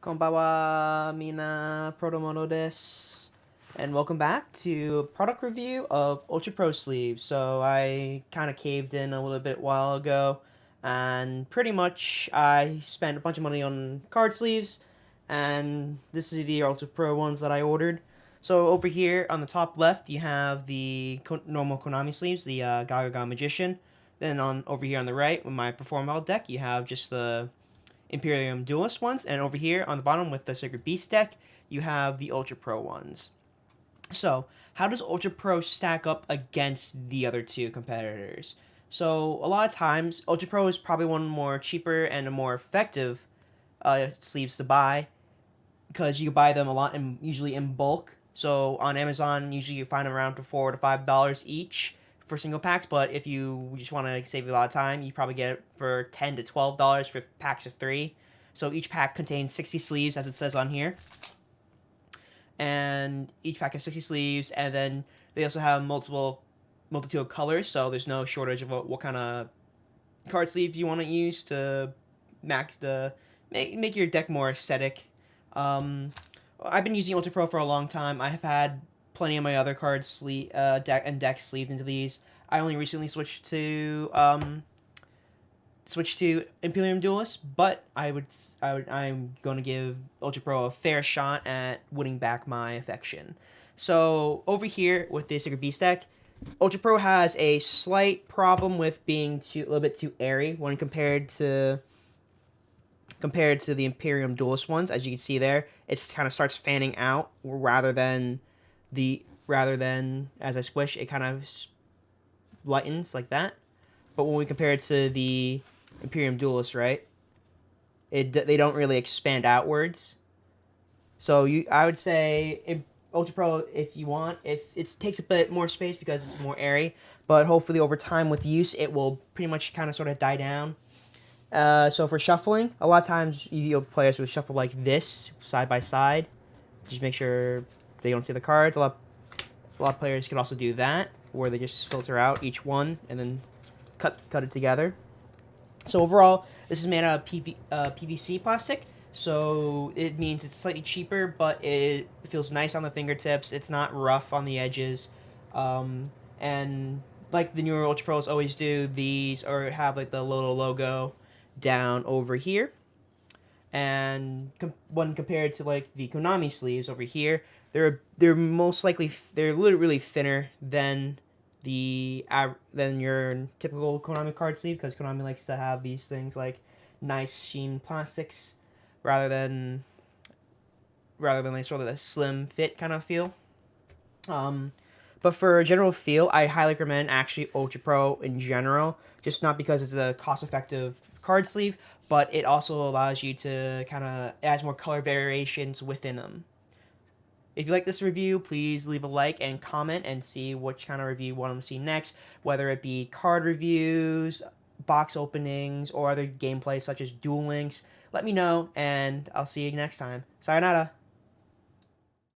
Konbawa, mina Proto-moto desu. And welcome back to product review of Ultra Pro sleeves. So I kind of caved in a little bit while ago, and pretty much I spent a bunch of money on card sleeves, and this is the Ultra Pro ones that I ordered. So over here on the top left, you have the normal Konami sleeves, the Gaga Magician. Then on over here on the right, with my Perform Well deck, you have just the Imperium Duelist ones, and over here on the bottom with the Sacred Beast deck, you have the Ultra Pro ones. So, how does Ultra Pro stack up against the other two competitors? So, a lot of times, Ultra Pro is probably one more cheaper and a more effective sleeves to buy because you can buy them a lot and usually in bulk. So on Amazon, usually you find them around to $4 to $5 each for single packs. But if you just want to save a lot of time, you probably get it for $10 to $12 for packs of 3. So each pack contains 60 sleeves, as it says on here, and each pack has 60 sleeves. And then they also have multitude of colors, so there's no shortage of what kind of card sleeves you want to use to make your deck more aesthetic. I've been using Ultra Pro for a long time. I have had plenty of my other cards decks sleeved into these. I only recently switched to Imperium Duelist, but I'm going to give Ultra Pro a fair shot at winning back my affection. So over here with the Sacred Beast deck, Ultra Pro has a slight problem with being a little bit too airy when compared to the Imperium Duelist ones. As you can see there, it kind of starts fanning out rather than as I squish, it kind of lightens like that. But when we compare it to the Imperium Duelist, right, they don't really expand outwards. So I would say Ultra Pro, if you want, if it takes a bit more space because it's more airy, but hopefully over time with use, it will pretty much kind of sort of die down. So for shuffling, a lot of times players would shuffle like this, side by side. Just make sure they don't see the cards. A lot of players can also do that, where they just filter out each one and then cut it together. So overall, this is made out of PVC plastic, so it means it's slightly cheaper, but it feels nice on the fingertips. It's not rough on the edges, and like the newer Ultra Pros always do, these have like the little logo down over here. And when compared to like the Konami sleeves over here, they're literally thinner than your typical Konami card sleeve, because Konami likes to have these things like nice sheen plastics rather than like sort of a slim fit kind of feel. But for a general feel, I highly recommend actually Ultra Pro in general, just not because it's a cost-effective card sleeve, but it also allows you to adds more color variations within them. If you like this review, please leave a like and comment and see which kind of review you want to see next, whether it be card reviews, box openings, or other gameplay such as Duel Links. Let me know, and I'll see you next time. Sayonara!